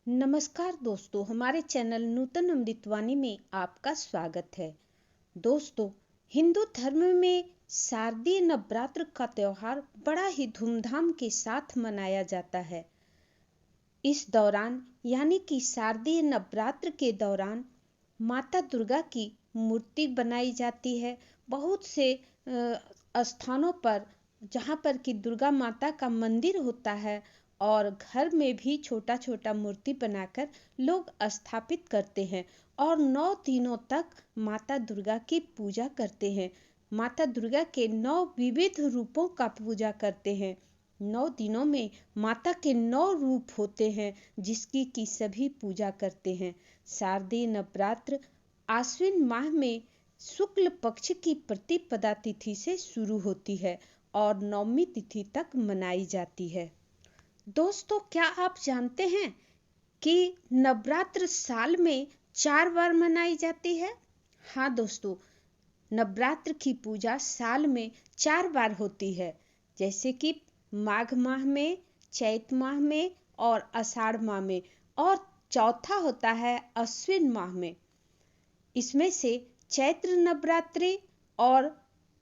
नमस्कार दोस्तों, हमारे चैनल नूतन अमृतवाणी में आपका स्वागत है। दोस्तों, हिंदू धर्म में शारदीय नवरात्र का त्योहार बड़ा ही धूमधाम के साथ मनाया जाता है। इस दौरान यानी कि शारदीय नवरात्र के दौरान माता दुर्गा की मूर्ति बनाई जाती है। बहुत से स्थानों पर जहाँ पर कि दुर्गा माता का मंदिर होता है और घर में भी छोटा छोटा मूर्ति बनाकर लोग स्थापित करते हैं और 9 दिनों तक माता दुर्गा की पूजा करते हैं। माता दुर्गा के 9 विविध रूपों का पूजा करते हैं। 9 दिनों में माता के 9 रूप होते हैं जिसकी की सभी पूजा करते हैं। शारदीय नवरात्र आश्विन माह में शुक्ल पक्ष की प्रतिपदा तिथि से शुरू होती है और नवमी तिथि तक मनाई जाती है। दोस्तों, क्या आप जानते हैं कि नवरात्र साल में 4 बार मनाई जाती है? हाँ दोस्तों, नवरात्र की पूजा साल में 4 बार होती है, जैसे कि माघ माह में, चैत माह में और आषाढ़ माह में, और चौथा होता है अश्विन माह में। इसमें से चैत्र नवरात्रि और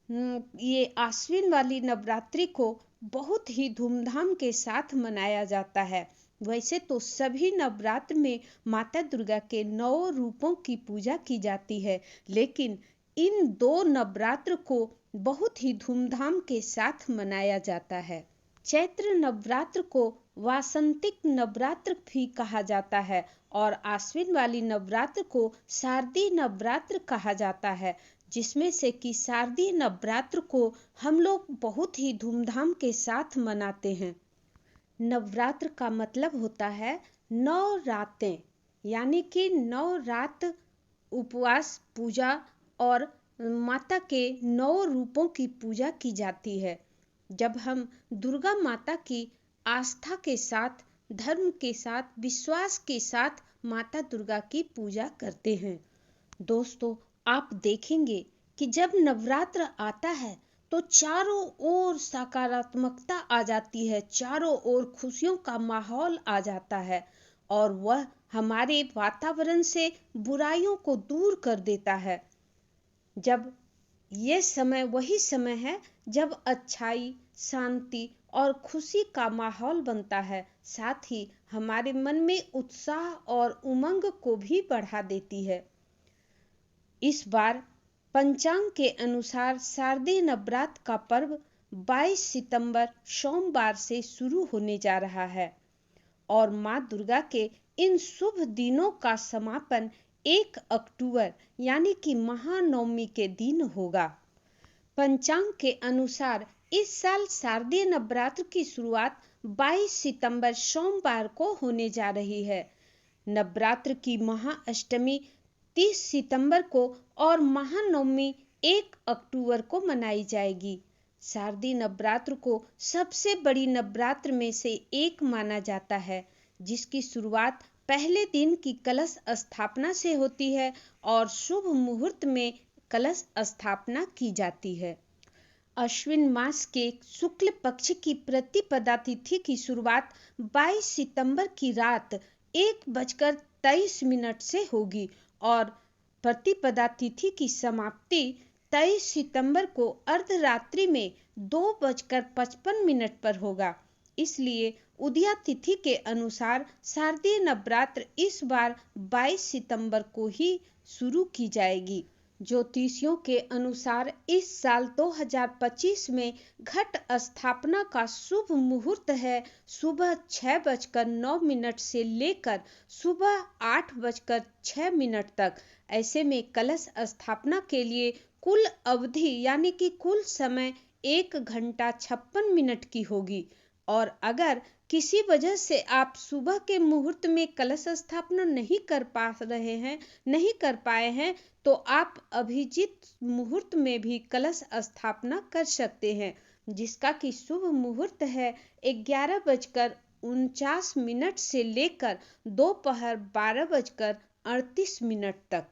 ये आश्विन वाली नवरात्रि को बहुत ही धूमधाम के साथ मनाया जाता है। वैसे तो सभी नवरात्र में माता दुर्गा के 9 रूपों की पूजा की जाती है, लेकिन इन 2 नवरात्र को बहुत ही धूमधाम के साथ मनाया जाता है। चैत्र नवरात्र को वासंतिक नवरात्र भी कहा जाता है और आश्विन वाली नवरात्र को शारदीय नवरात्र कहा जाता है, जिसमें से कि शारदीय नवरात्र को हम लोग बहुत ही धूमधाम के साथ मनाते हैं। नवरात्र का मतलब होता है 9 रातें, यानी कि 9 रात उपवास, पूजा और माता के 9 रूपों की पूजा की जाती है। जब हम दुर्गा माता की आस्था के साथ, धर्म के साथ, विश्वास के साथ माता दुर्गा की पूजा करते हैं। दोस्तों, आप देखेंगे कि जब नवरात्र आता है तो चारों ओर सकारात्मकता आ जाती है, चारों ओर खुशियों का माहौल आ जाता है और वह हमारे वातावरण से बुराइयों को दूर कर देता है। जब ये समय वही समय है जब अच्छाई, शांति और खुशी का माहौल बनता है, साथ ही हमारे मन में उत्साह और उमंग को भी बढ़ा देती है। इस बार पंचांग के अनुसार शारदीय नवरात्र का पर्व 22 सितंबर सोमवार से शुरू होने जा रहा है और मां दुर्गा के इन शुभ दिनों का समापन 1 अक्टूबर यानी कि महानवमी के दिन होगा। पंचांग के अनुसार इस साल शारदीय नवरात्र की शुरुआत 22 सितंबर सोमवार को होने जा रही है। नवरात्र की महाअष्टमी 30 सितंबर को और महानवमी 1 अक्टूबर को मनाई जाएगी। शारदीय नवरात्र को सबसे बड़ी नवरात्र में से एक माना जाता है, जिसकी शुरुआत पहले दिन की कलश स्थापना से होती है और शुभ मुहूर्त में कलश स्थापना की जाती है। अश्विन मास के शुक्ल पक्ष की प्रतिपदा तिथि की शुरुआत 22 सितंबर की रात 1:23 से होगी और प्रतिपदा तिथि की समाप्ति 23 सितंबर को अर्धरात्रि में 2:55 पर होगा। इसलिए उदया तिथि के अनुसार शारदीय नवरात्र इस बार 22 सितंबर को ही शुरू की जाएगी। ज्योतिषियों के अनुसार इस साल 2025 में घट स्थापना का शुभ मुहूर्त है सुबह 6:09 से लेकर सुबह 8:06 तक। ऐसे में कलश स्थापना के लिए कुल अवधि यानी कि कुल समय 1 घंटा 56 मिनट की होगी और अगर किसी वजह से आप सुबह के मुहूर्त में कलश स्थापना नहीं कर पाए हैं तो आप अभिजीत मुहूर्त में भी कलश स्थापना कर सकते हैं, जिसका कि शुभ मुहूर्त है 11:49 से लेकर दोपहर 12:38 तक।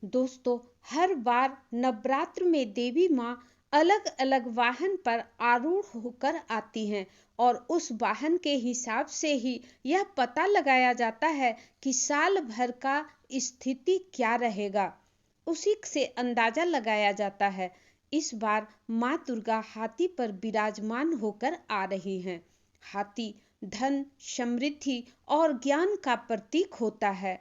दोस्तों, हर बार नवरात्र में देवी माँ अलग अलग वाहन पर आरूढ़ होकर आती हैं और उस वाहन के हिसाब से ही यह पता लगाया जाता है कि साल भर का स्थिति क्या रहेगा, उसी से अंदाजा लगाया जाता है। इस बार माँ दुर्गा हाथी पर विराजमान होकर आ रही हैं। हाथी धन, समृद्धि और ज्ञान का प्रतीक होता है।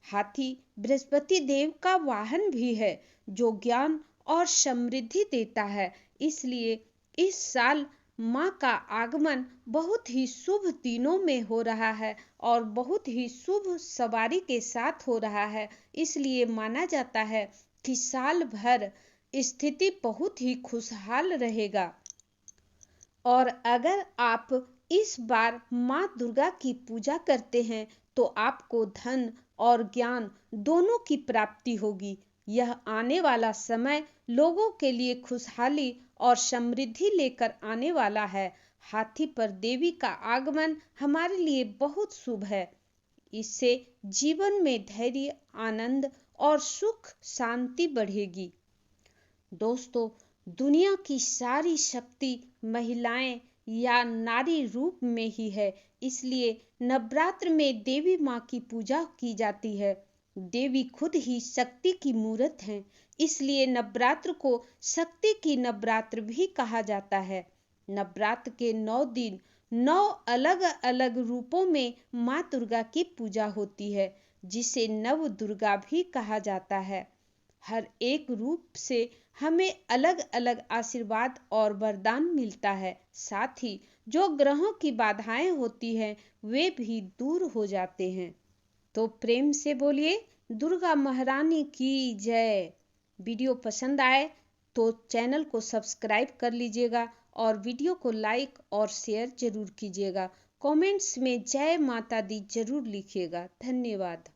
हाथी बृहस्पति देव का वाहन भी है जो ज्ञान और समृद्धि देता है। इसलिए इस साल माँ का आगमन बहुत ही शुभ दिनों में हो रहा है और बहुत ही शुभ सवारी के साथ हो रहा है। इसलिए माना जाता है कि साल भर स्थिति बहुत ही खुशहाल रहेगा। और अगर आप इस बार माँ दुर्गा की पूजा करते हैं तो आपको धन और ज्ञान दोनों की प्राप्ति होगी। यह आने वाला समय लोगों के लिए खुशहाली और समृद्धि लेकर आने वाला है। हाथी पर देवी का आगमन हमारे लिए बहुत शुभ है। इससे जीवन में धैर्य, आनंद और सुख शांति बढ़ेगी। दोस्तों, दुनिया की सारी शक्ति महिलाएं या नारी रूप में ही है। इसलिए नवरात्र में देवी माँ की पूजा की जाती है। देवी खुद ही शक्ति की मूर्त हैं। इसलिए नवरात्र को शक्ति की नवरात्र भी कहा जाता है। नवरात्र के 9 दिन 9 अलग अलग रूपों में माँ दुर्गा की पूजा होती है, जिसे नव दुर्गा भी कहा जाता है। हर एक रूप से हमें अलग अलग आशीर्वाद और वरदान मिलता है। साथ ही जो ग्रहों की बाधाएं होती हैं वे भी दूर हो जाते हैं। तो प्रेम से बोलिए दुर्गा महारानी की जय। वीडियो पसंद आए तो चैनल को सब्सक्राइब कर लीजिएगा और वीडियो को लाइक और शेयर जरूर कीजिएगा। कमेंट्स में जय माता दी जरूर लिखिएगा। धन्यवाद।